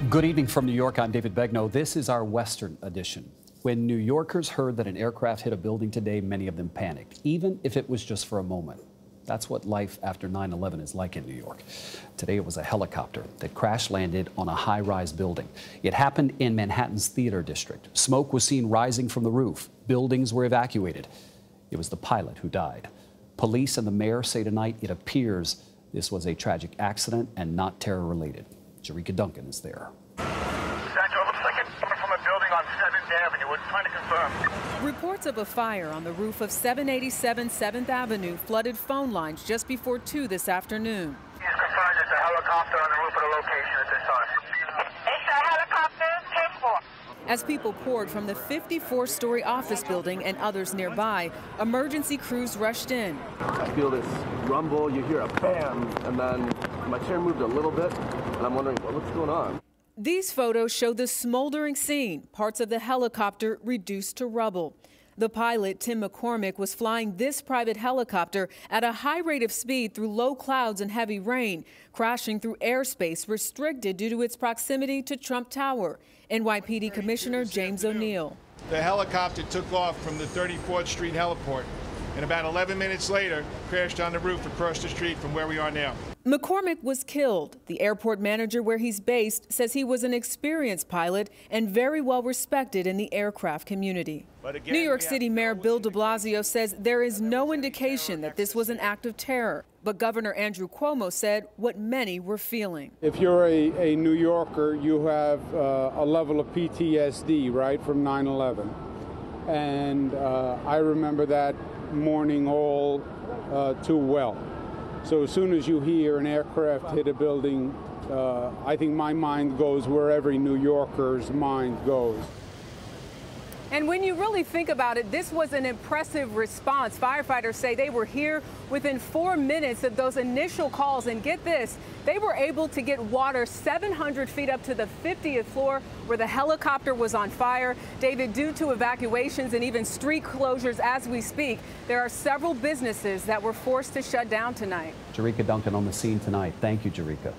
Good evening from New York. I'm David Begnaud. This is our Western edition. When New Yorkers heard that an aircraft hit a building today, many of them panicked, even if it was just for a moment. That's what life after 9/11 is like in New York. Today it was a helicopter that crash-landed on a high-rise building. It happened in Manhattan's Theater District. Smoke was seen rising from the roof. Buildings were evacuated. It was the pilot who died. Police and the mayor say tonight it appears this was a tragic accident and not terror-related. Jericka Duncan is there. Central, looks like it's coming from a building on 7th Avenue. We're trying to confirm. Reports of a fire on the roof of 787 7th Avenue flooded phone lines just before 2 this afternoon. He's confirmed it's a helicopter on the roof of the location at this time. It's a helicopter, 10-4. As people poured from the 54-story office building and others nearby, emergency crews rushed in. I feel this rumble, you hear a bam, and then my chair moved a little bit, and I'm wondering, well, what's going on? These photos show the smoldering scene, parts of the helicopter reduced to rubble. The pilot, Tim McCormick, was flying this private helicopter at a high rate of speed through low clouds and heavy rain, crashing through airspace restricted due to its proximity to Trump Tower. NYPD Commissioner James O'Neill. The helicopter took off from the 34th Street heliport, and about 11 minutes later crashed on the roof across the street from where we are now. McCormick was killed. The airport manager where he's based says he was an experienced pilot and very well respected in the aircraft community. New York City Mayor Bill de Blasio says there is no indication that this was an act of terror. But Governor Andrew Cuomo said what many were feeling. If you're a New Yorker, you have a level of PTSD, right, from 9/11. And I remember that morning all too well. So as soon as you hear an aircraft hit a building, I think my mind goes where every New Yorker's mind goes. And when you really think about it, this was an impressive response. Firefighters say they were here within 4 minutes of those initial calls. And get this, they were able to get water 700 feet up to the 50th floor where the helicopter was on fire. David, due to evacuations and even street closures as we speak, there are several businesses that were forced to shut down tonight. Jericka Duncan on the scene tonight. Thank you, Jericka.